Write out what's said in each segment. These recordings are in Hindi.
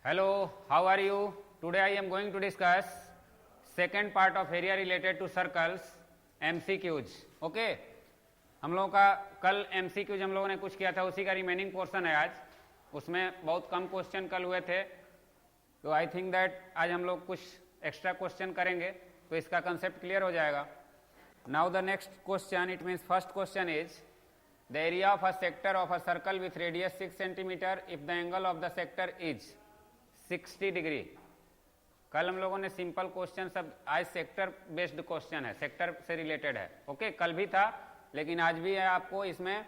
Hello, how are you? Today I am going to discuss second part of area related to circles, MCQs. Okay? हम लोगों का कल MCQs हम लोगों ने कुछ किया था, उसी का रिमेनिंग पोर्शन है आज. उसमें बहुत कम क्वेश्चन कल हुए थे, तो आई थिंक दैट आज हम लोग कुछ एक्स्ट्रा क्वेश्चन करेंगे तो इसका कंसेप्ट क्लियर हो जाएगा. Now the next question, it means first question is the area of a sector of a circle with radius 6 centimetre if the angle of the sector is 60 degree. कल हम लोगों ने सिंपल क्वेश्चन सब, आज सेक्टर बेस्ड क्वेश्चन है, सेक्टर से रिलेटेड है. ओके, कल भी था लेकिन आज भी है. आपको इसमें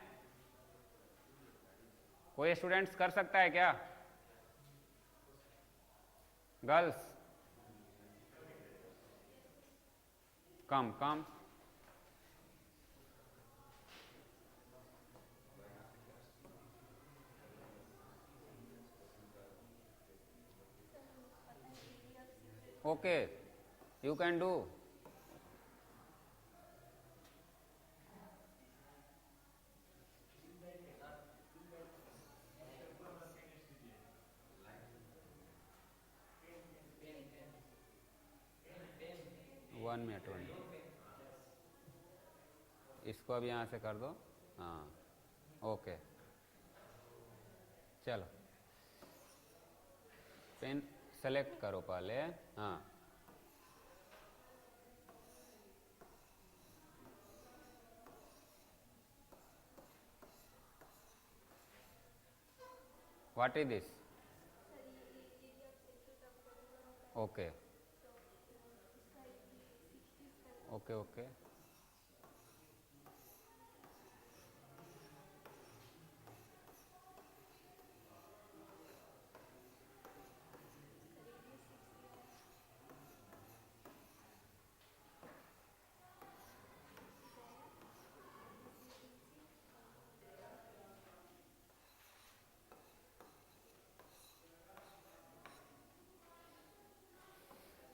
कोई स्टूडेंट्स कर सकता है क्या? Girls come come. Okay, you can do. One minute इसको अब यहाँ से कर दो. हाँ, ओके, चलो पेन सेलेक्ट करो पहले. हाँ, what is this? Okay okay okay.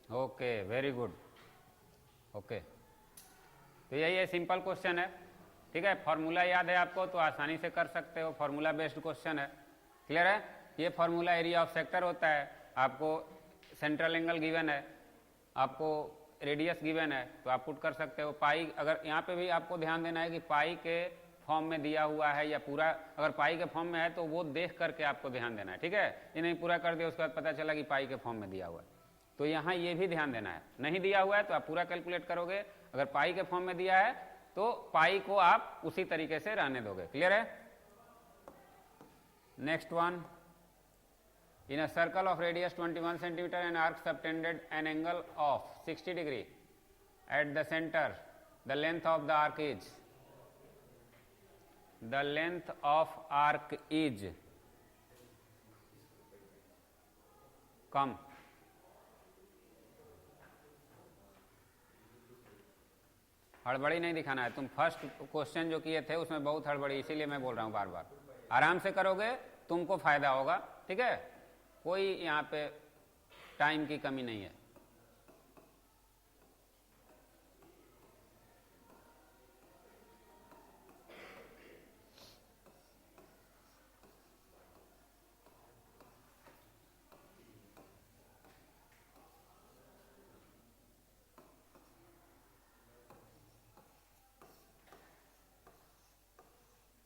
Okay, very good. Okay, तो यही है, सिंपल क्वेश्चन है. ठीक है, फॉर्मूला याद है आपको तो आसानी से कर सकते हो. फॉर्मूला बेस्ड क्वेश्चन है. क्लियर है? ये फॉर्मूला एरिया ऑफ सेक्टर होता है. आपको सेंट्रल एंगल गिवन है, आपको रेडियस गिवन है, तो आप पुट कर सकते हो. पाई, अगर यहाँ पे भी आपको ध्यान देना है कि पाई के फॉर्म में दिया हुआ है या पूरा, अगर पाई के फॉर्म में है तो वो देख करके आपको ध्यान देना है. ठीक है, ये नहीं पूरा कर दिया उसके बाद पता चला कि पाई के फॉर्म में दिया हुआ है, तो यहाँ ये भी ध्यान देना है. नहीं दिया हुआ है तो आप पूरा कैलकुलेट करोगे. अगर पाई के फॉर्म में दिया है तो पाई को आप उसी तरीके से रहने दोगे. क्लियर है? Next one, in a circle of radius 21 centimetre and arc subtended an angle of 60 degree at the centre, the length of the arc is, the length of arc is come. हड़बड़ी नहीं दिखाना है. तुम फर्स्ट क्वेश्चन जो किए थे उसमें बहुत हड़बड़ी, इसीलिए मैं बोल रहा हूं बार बार. आराम से करोगे तुमको फायदा होगा. ठीक है, कोई यहाँ पे टाइम की कमी नहीं है.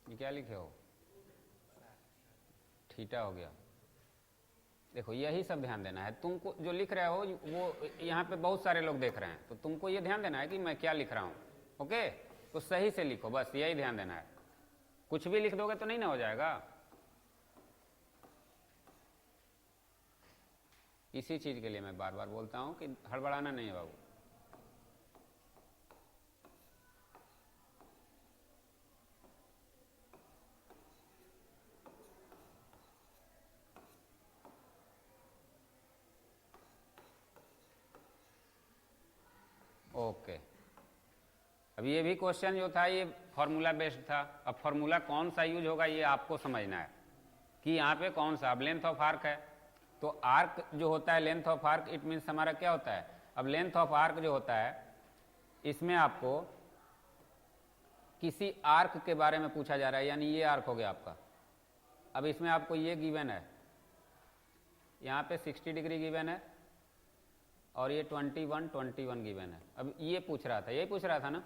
ये क्या लिखे हो? थीटा हो गया. देखो यही सब ध्यान देना है. तुमको जो लिख रहे हो वो यहाँ पे बहुत सारे लोग देख रहे हैं, तो तुमको ये ध्यान देना है कि मैं क्या लिख रहा हूँ. ओके, तो सही से लिखो, बस यही ध्यान देना है. कुछ भी लिख दोगे तो नहीं ना हो जाएगा. इसी चीज के लिए मैं बार बार बोलता हूँ कि हड़बड़ाना नहीं है बाबू. ओके, अब ये भी क्वेश्चन जो था ये फॉर्मूला बेस्ड था. अब फॉर्मूला कौन सा यूज होगा ये आपको समझना है कि यहाँ पे कौन सा. अब लेंथ ऑफ आर्क है तो आर्क जो होता है, length of arc, it means हमारा क्या होता है. अब लेंथ ऑफ आर्क जो होता है इसमें आपको किसी आर्क के बारे में पूछा जा रहा है, यानी ये आर्क हो गया आपका. अब इसमें आपको ये गिवन है यहाँ पे 60 डिग्री गिवन है और ये 21 गिवन है। अब ये पूछ रहा था, यही पूछ रहा था ना,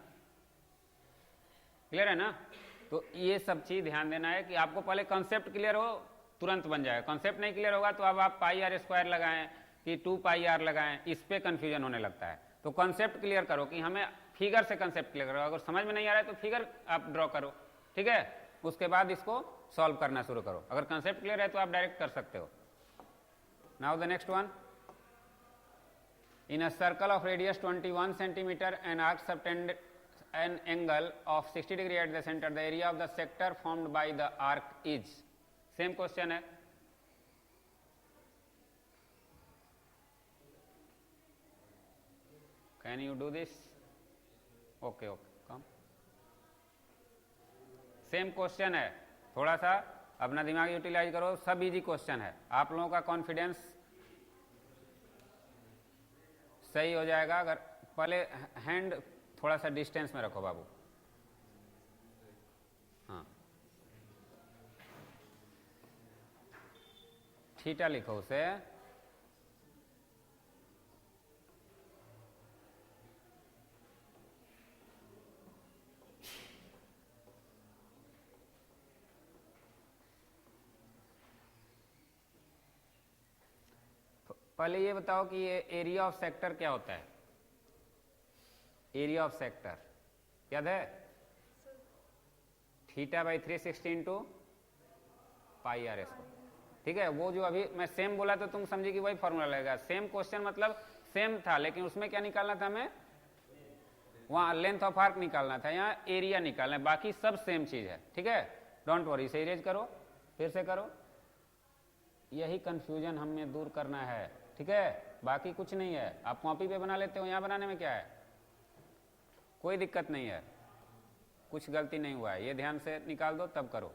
क्लियर है ना। तो ये सब चीज ध्यान देना है कि आपको पहले कॉन्सेप्ट क्लियर हो तुरंत बन जाएगा। कॉन्सेप्ट नहीं क्लियर होगा तो अब आप पाई आर स्क्वायर लगाएं कि 2 पाई आर लगाएं, इस पे कंफ्यूजन होने लगता है। तो कॉन्सेप्ट क्लियर करो कि हमें फिगर से कॉन्सेप्ट क्लियर करो। अगर समझ में नहीं आ रहा है तो फिगर आप ड्रॉ करो, ठीक है, उसके बाद इसको सॉल्व करना शुरू करो। अगर कॉन्सेप्ट क्लियर है तो आप डायरेक्ट कर सकते हो। Now the next one, in a circle of radius 21 centimetre and arc subtended an angle of 60 degree at the center, the area of the sector formed by the arc is, same question है। Can you do this? Okay, come, same question है, थोड़ा सा अपना दिमाग यूटिलाइज करो, सब इजी क्वेश्चन है। आप लोगों का कॉन्फिडेंस सही हो जाएगा अगर पहले हैंड थोड़ा सा डिस्टेंस में रखो बाबू। हाँ, थीटा लिखो उसे, पहले ये बताओ कि ये एरिया ऑफ सेक्टर क्या होता है। एरिया ऑफ सेक्टर याद है, theta by 360 into pi r square, ठीक है। वो जो अभी मैं सेम बोला तो तुम समझे कि वही फॉर्मूला लगेगा। सेम क्वेश्चन मतलब सेम था, लेकिन उसमें क्या निकालना था हमें, वहां लेंथ ऑफ आर्क निकालना था, यहाँ एरिया निकालना है। बाकी सब सेम चीज है, ठीक है। डोंट वरी, इसे इरेज करो, फिर से करो। यही कंफ्यूजन हमें दूर करना है, ठीक है, बाकी कुछ नहीं है। आप कॉपी पे बना लेते हो, यहाँ बनाने में क्या है, कोई दिक्कत नहीं है, कुछ गलती नहीं हुआ है। ये ध्यान से निकाल दो तब करो।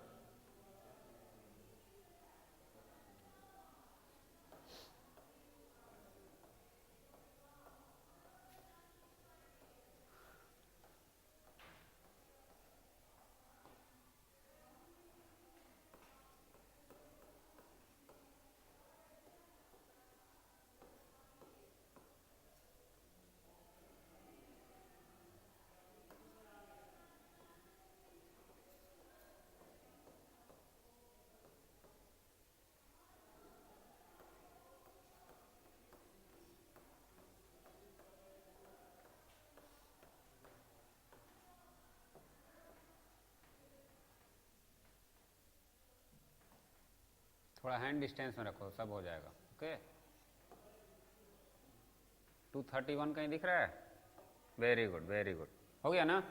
थोड़ा हैंड डिस्टेंस में रखो, सब हो जाएगा। ओके, 231 कहीं दिख रहा है? वेरी गुड, वेरी गुड, हो गया ना।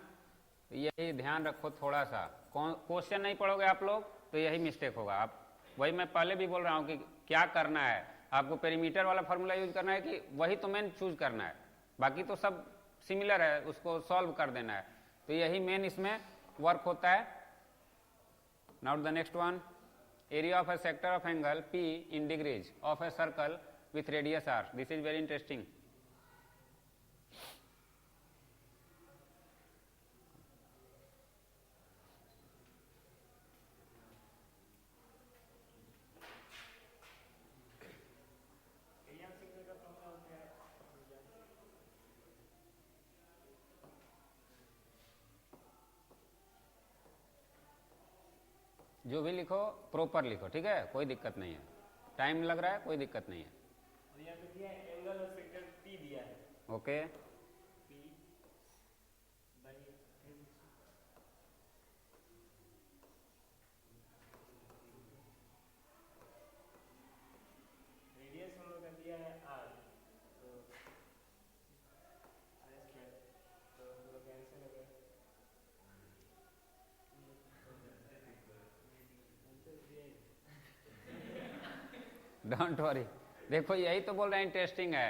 यही ध्यान रखो थोड़ा सा, क्वेश्चन नहीं पढ़ोगे आप लोग तो यही मिस्टेक होगा। आप वही मैं पहले भी बोल रहा हूँ कि क्या करना है आपको, पेरीमीटर वाला फॉर्मूला यूज करना है कि वही तो मेन चूज करना है, बाकी तो सब सिमिलर है, उसको सॉल्व कर देना है। तो यही मेन इसमें वर्क होता है। Now the next one, area of a sector of angle P in degrees of a circle with radius r. This is very interesting. जो भी लिखो प्रॉपर लिखो, ठीक है, कोई दिक्कत नहीं है। टाइम लग रहा है, कोई दिक्कत नहीं है। और यहाँ पे दिया है एंगल और सेक्टर P दिया है। ओके, P बाई रेडियस हम लोग का दिया है R, तो R स्क्वायर, तो हम लोग कैंसिल हो गया। डोंट वरी, देखो यही तो बोल रहे हैं इंटरेस्टिंग है,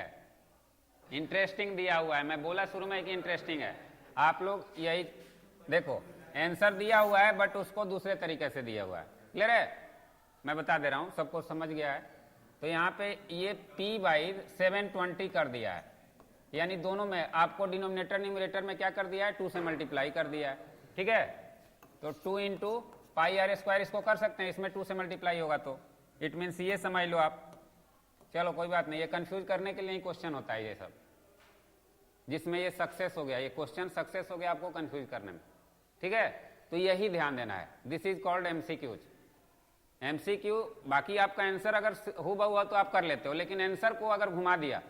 इंटरेस्टिंग दिया हुआ है। मैं बोला शुरू में कि इंटरेस्टिंग है। आप लोग यही देखो, आंसर दिया हुआ है बट उसको दूसरे तरीके से दिया हुआ है। क्लियर है, मैं बता दे रहा हूं, सबको समझ गया है। तो यहाँ पे ये P बाई 720 कर दिया है, यानी दोनों में आपको डिनोमिनेटर न्यूमरेटर में क्या कर दिया है, 2 से मल्टीप्लाई कर दिया है, ठीक है। तो 2 इंटू पाई आर स्क्वायर इसको कर सकते हैं, इसमें 2 से मल्टीप्लाई होगा तो इट मीन्स ये समझ लो आप चलो कोई बात नहीं, ये कंफ्यूज करने के लिए ही क्वेश्चन होता है ये सब, जिसमें ये सक्सेस हो गया, ये क्वेश्चन सक्सेस हो गया आपको कंफ्यूज करने में, ठीक है। तो यही ध्यान देना है, this is called MCQs. MCQ बाकी आपका आंसर अगर हुआ हुआ तो आप कर लेते हो, लेकिन आंसर को अगर घुमा दिया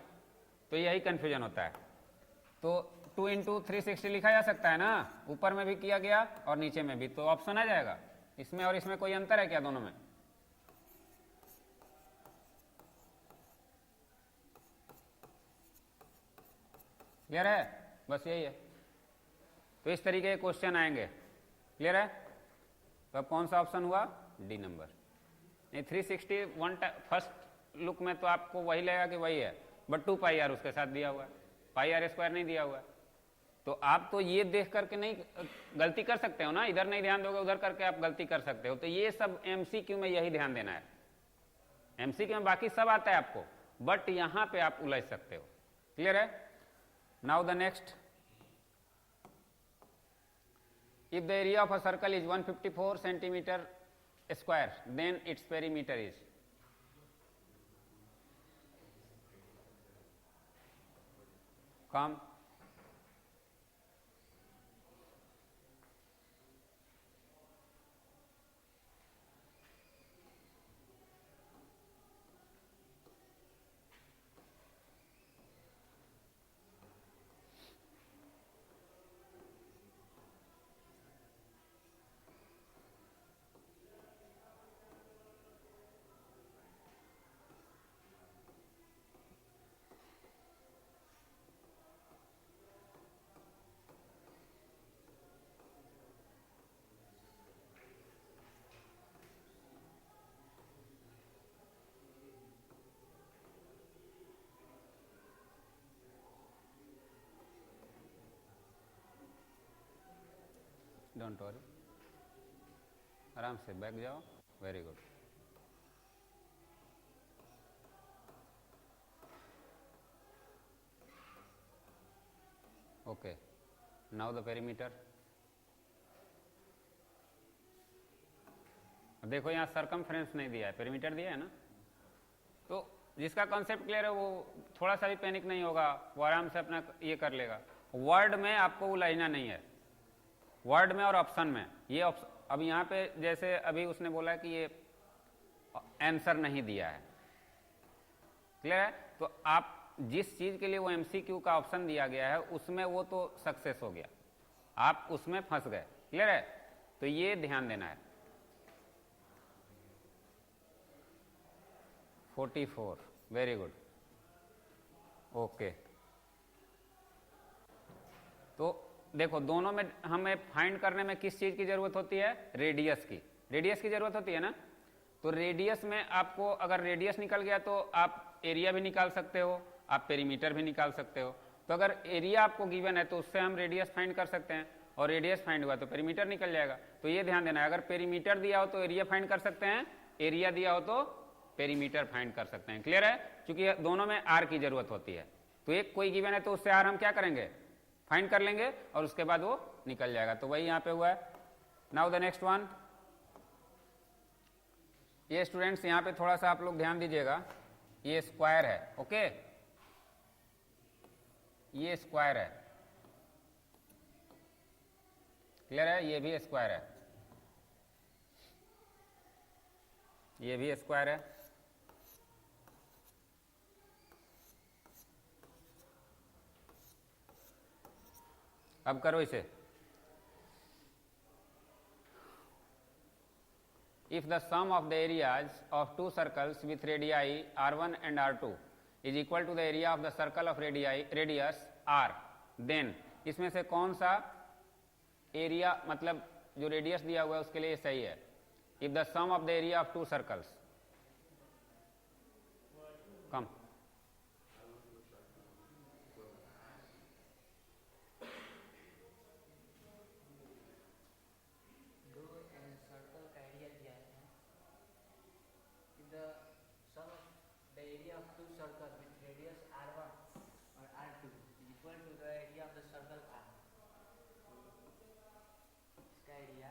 तो यही कंफ्यूजन होता है। तो 2 इंटू 360 लिखा जा सकता है ना, ऊपर में भी किया गया और नीचे में भी, तो ऑप्शन आ जाएगा। इसमें और इसमें कोई अंतर है क्या दोनों में? क्लियर है? बस यही है। तो इस तरीके के क्वेश्चन आएंगे, क्लियर है? तो अब कौन सा ऑप्शन हुआ? D number. नहीं 360 फर्स्ट लुक में तो आपको वही लगेगा कि वही है, बट 2 पाई आर उसके साथ दिया हुआ है, पाई आर स्क्वायर नहीं दिया हुआ है। तो आप तो ये देख करके नहीं गलती कर सकते हो ना, इधर नहीं ध्यान दोगे उधर करके आप गलती कर सकते हो। तो ये सब एमसीक्यू में यही ध्यान देना है। एमसीक्यू में बाकी सब आता है आपको, बट यहां पे आप उलझ सकते हो। क्लियर है? Now the next, if the area of a circle is 154 centimeter square, then its perimeter is, come, don't worry, आराम से बैठ जाओ। Very good. Okay, now the perimeter. देखो यहाँ सरकमफ्रेंस नहीं दिया है, पेरीमीटर दिया है ना। तो जिसका कॉन्सेप्ट क्लियर है वो थोड़ा सा भी पैनिक नहीं होगा, वो आराम से अपना ये कर लेगा। वर्ड में आपको उलझना नहीं है, वर्ड में और ऑप्शन में। ये अब यहाँ पे जैसे अभी उसने बोला कि ये आंसर नहीं दिया है, क्लियर है? तो आप जिस चीज के लिए वो एमसीक्यू का ऑप्शन दिया गया है उसमें वो तो सक्सेस हो गया, आप उसमें फंस गए। क्लियर है? तो ये ध्यान देना है। 44, वेरी गुड। ओके, तो देखो दोनों में हमें फाइंड करने में किस चीज की जरूरत होती है? रेडियस की। रेडियस की जरूरत होती है ना। तो रेडियस में आपको अगर रेडियस निकल गया तो आप एरिया भी निकाल सकते हो, आप पेरीमीटर भी निकाल सकते हो। तो अगर एरिया आपको गिवन है तो उससे हम रेडियस फाइंड कर सकते हैं, और रेडियस फाइंड हुआ तो पेरीमीटर निकल जाएगा। तो ये ध्यान देना है, अगर पेरीमीटर दिया हो तो एरिया फाइंड कर सकते हैं, एरिया दिया हो तो पेरीमीटर फाइंड कर सकते हैं। क्लियर है? क्योंकि दोनों में आर की जरूरत होती है। तो एक कोई गिवन है तो उससे आर हम क्या करेंगे? फाइंड कर लेंगे, और उसके बाद वो निकल जाएगा। तो वही यहां पे हुआ है। Now the next one. ये स्टूडेंट्स यहां पे थोड़ा सा आप लोग ध्यान दीजिएगा, ये स्क्वायर है, ओके? ये स्क्वायर है, क्लियर है? ये भी स्क्वायर है, ये भी स्क्वायर है। अब करो इसे। If the sum of the areas of two circles with radii r1 and r2 is equal to the area of the circle of radius r, then इसमें से कौन सा एरिया, मतलब जो रेडियस दिया हुआ है उसके लिए सही है? If the sum of the area of two circles, come, circle with radius r1 or r2 is equal to the area of the circle r. इसका एरिया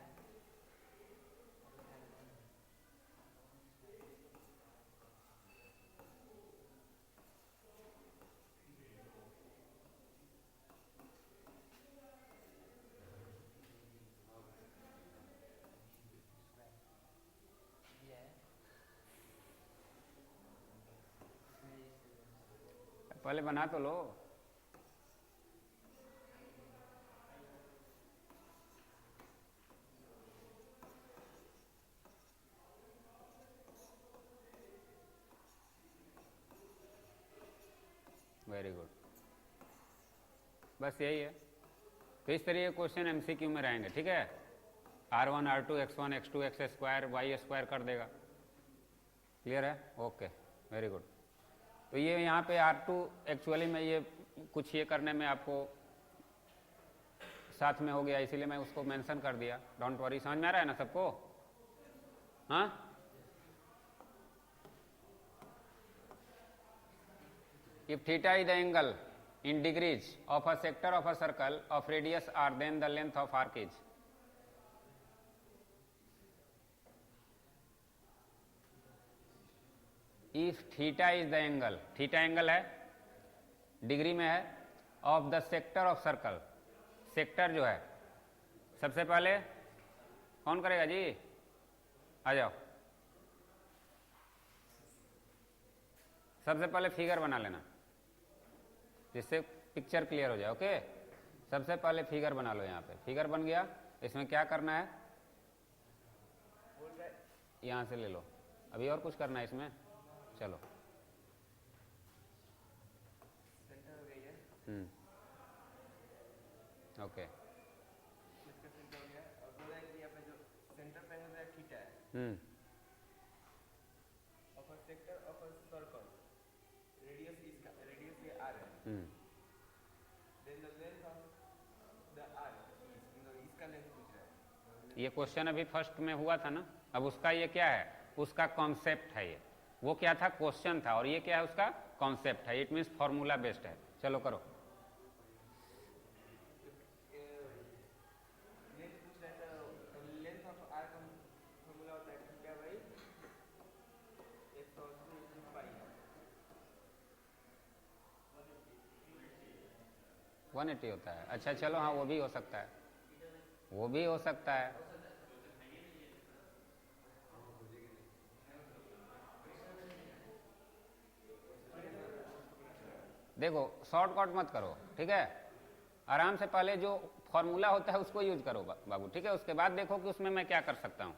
पहले बना तो लो। वेरी गुड, बस यही है। तो इस तरह के क्वेश्चन एमसीक्यू में रहेंगे, ठीक है। R1 R2 X1 X2 X square Y square कर देगा। क्लियर है? Okay, very good. तो ये यहाँ पे R2 एक्चुअली में ये कुछ ये करने में आपको साथ में हो गया, इसीलिए मैं उसको मेंशन कर दिया। डोंट वरी, समझ में आ रहा है ना सबको? हाँ, if theta is the angle in degrees of a sector of a circle of radius r, then the length of arc is. If theta is the angle, theta angle है, डिग्री में है, of the sector of circle, sector जो है, सबसे पहले कौन करेगा जी? आ जाओ, सबसे पहले फिगर बना लेना जिससे पिक्चर क्लियर हो जाए। ओके, सबसे पहले फिगर बना लो। यहाँ पे फिगर बन गया, इसमें क्या करना है? यहाँ से ले लो। अभी और कुछ करना है इसमें? चलो, ओके, ये क्वेश्चन अभी फर्स्ट में हुआ था ना, अब उसका ये क्या है? उसका कॉन्सेप्ट है ये। वो क्या था? क्वेश्चन था, और ये क्या है? उसका कॉन्सेप्ट है। इट मीन्स फॉर्मूला बेस्ड है। चलो करो। वन 180 होता है। अच्छा चलो, हाँ वो भी हो सकता है, वो भी हो सकता है। देखो, शॉर्टकट मत करो, ठीक है। आराम से पहले जो फॉर्मूला होता है उसको यूज करो बाबू, ठीक है। उसके बाद देखो कि उसमें मैं क्या कर सकता हूं।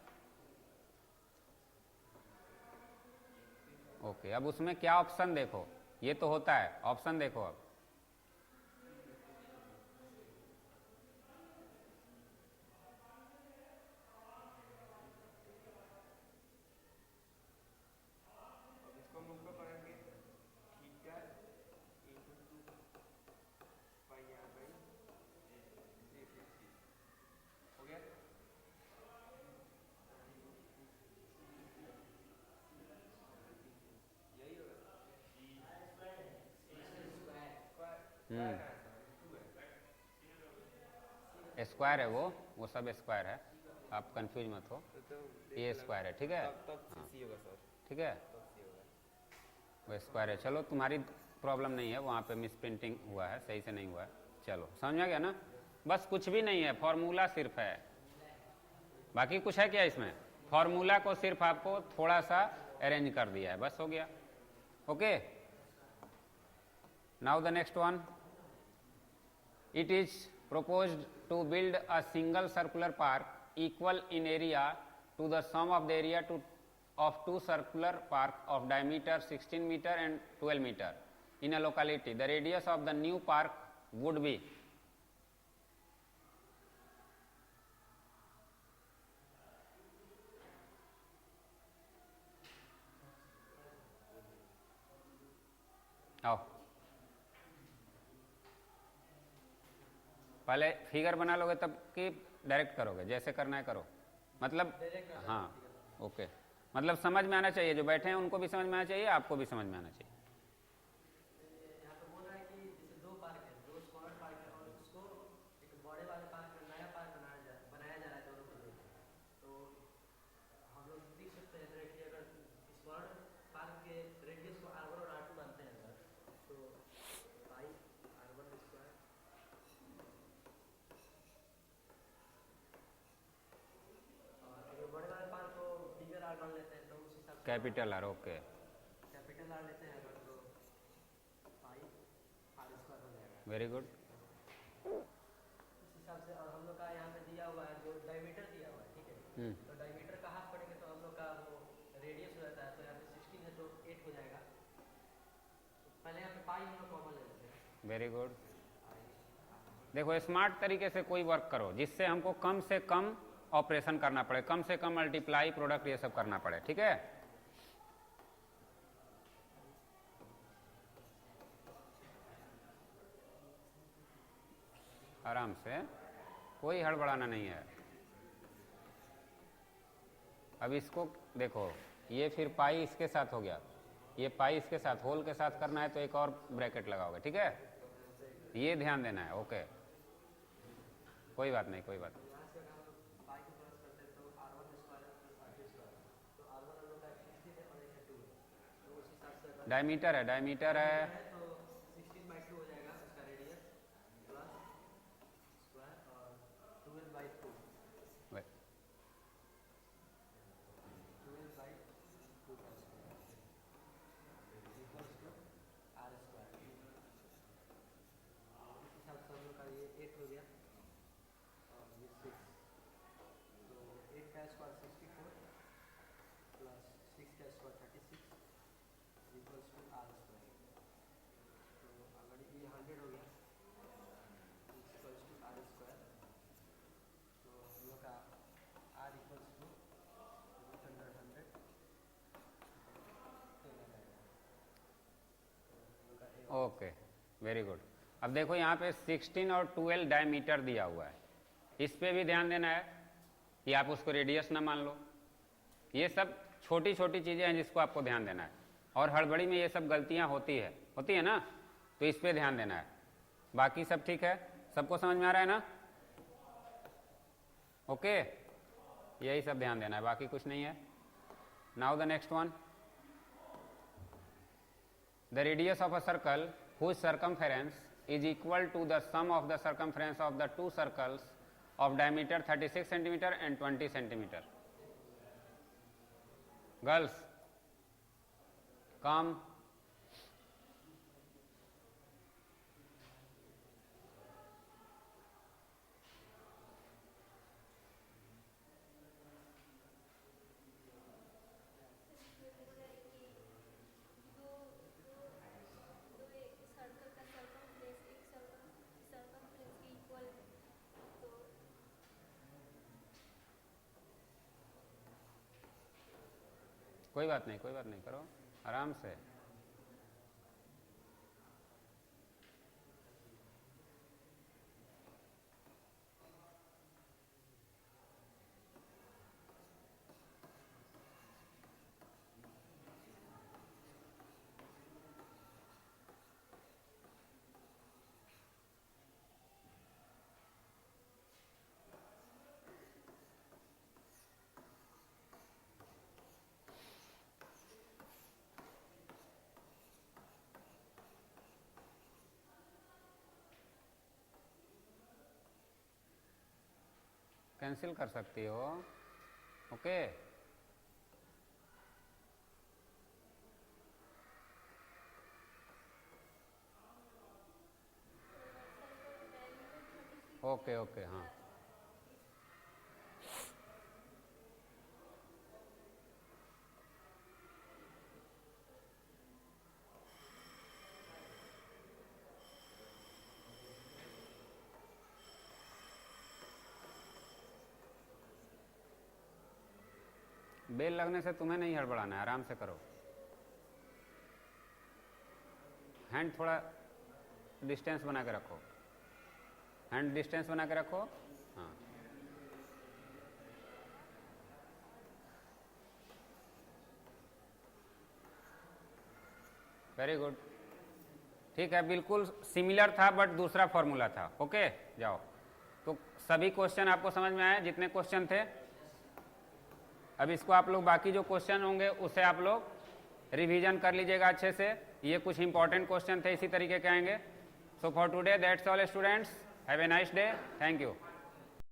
ओके, अब उसमें क्या ऑप्शन देखो, ये तो होता है, ऑप्शन देखो अब। स्क्वायर है वो सब स्क्वायर है, आप कंफ्यूज मत हो। ये स्क्वायर है, ठीक है। हाँ, ठीक है, वो स्क्वायर है। चलो, तुम्हारी प्रॉब्लम नहीं है, वहाँ पे मिस प्रिंटिंग हुआ है, सही से नहीं हुआ है। चलो, समझ में आ गया ना? बस कुछ भी नहीं है, फॉर्मूला सिर्फ है, बाकी कुछ है क्या इसमें? फॉर्मूला को सिर्फ आपको थोड़ा सा अरेंज कर दिया है, बस हो गया। Okay, now the next one. It is proposed to build a single circular park equal in area to the sum of the area of two circular park of diameter 16 meter and 12 meter in a locality. The radius of the new park would be. आओ, पहले फिगर बना लोगे तब कि डायरेक्ट करोगे? जैसे करना है करो, मतलब हाँ, ओके, मतलब समझ में आना चाहिए, जो बैठे हैं उनको भी समझ में आना चाहिए, आपको भी समझ में आना चाहिए। यहाँ पे बोल रहा है कि जैसे दो पार्क है, दो स्मॉलर पार्क है, और उसको एक बड़े वाले पार्क में नया पार्क बनाया जा रहा है दोनों को लेकर। तो हम लोग देख सकते हैं कि अगर स्मॉलर पार्क के रेडियस को R1 और R2 मानते हैं अगर, तो पाई R1 square capital R, okay, capital R लेते हैं अगर, तो पाई वेरी गुड। इस हिसाब से, और हम लोग का यहाँ पे दिया हुआ है जो डायमीटर दिया हुआ है, ठीक है। तो डायमीटर का हाफ पड़ेगा तो हम लोग का वो रेडियस हो जाता है, तो यहाँ पे 16 है तो 8 हो जाएगा। तो पहले यहाँ पे पाई हम लोग कॉमन ले लेते हैं। Very good. देखो स्मार्ट तरीके से कोई वर्क करो जिससे हमको कम से कम ऑपरेशन करना पड़े, कम से कम मल्टीप्लाई प्रोडक्ट ये सब करना पड़े, ठीक है। आराम से, कोई हड़बड़ाना नहीं है। अब इसको देखो, ये फिर पाई इसके साथ हो गया, ये पाई इसके साथ, होल के साथ करना है तो एक और ब्रैकेट लगाओगे, ठीक है। ये ध्यान देना है, ओके, कोई बात नहीं, कोई बात नहीं। यहाँ से अगर हम लोग पाई को प्लस करते हैं तो r1 square plus r2 square, तो r1 हम लोग का 16 है और एक है 2 है, तो उस हिसाब से अगर डायमीटर है, डायमीटर है तो 16/2 हो जाएगा उसका रेडियस, प्लस स्क्वायर और 12/2, 12/2 का square equals to r square. इस हिसाब से हम लोग का ये 8 हो गया और ये 6, तो 8 का स्क्वायर 64 प्लस 6 का square 36 equals to r square. तो अगर ये 100 हो गया इक्वल्स टू r स्क्वायर, तो हम लोग का r equals to root under 100 10 आ जाएगा। तो हम लोग का ओके, वेरी गुड। अब देखो यहाँ पे 16 और 12 डायमीटर दिया हुआ है, इस पे भी ध्यान देना है कि आप उसको रेडियस ना मान लो। ये सब छोटी छोटी चीज़ें हैं जिसको आपको ध्यान देना है, और हड़बड़ी में ये सब गलतियाँ होती है ना, तो इस पे ध्यान देना है। बाकी सब ठीक है, सबको समझ में आ रहा है ना? ओके, यही सब ध्यान देना है, बाकी कुछ नहीं है। Now the next one, the radius of a circle whose circumference is equal to the sum of the circumference of the two circles of diameter 36 cm and 20 cm. Girls, come. कोई बात नहीं, कोई बात नहीं, करो आराम से। कैंसिल कर सकती हो, ओके। ओके ओके, हाँ बेल लगने से तुम्हें नहीं हड़बड़ाना है, आराम से करो। हैंड थोड़ा डिस्टेंस बना के रखो, हैंड डिस्टेंस बना के रखो, हाँ। वेरी गुड, ठीक है, बिल्कुल सिमिलर था बट दूसरा फॉर्मूला था, ओके। जाओ, तो सभी क्वेश्चन आपको समझ में आए जितने क्वेश्चन थे? अब इसको आप लोग बाकी जो क्वेश्चन होंगे उसे आप लोग रिवीजन कर लीजिएगा अच्छे से, ये कुछ इंपॉर्टेंट क्वेश्चन थे, इसी तरीके के आएंगे। So for today that's all students, have a nice day, thank you.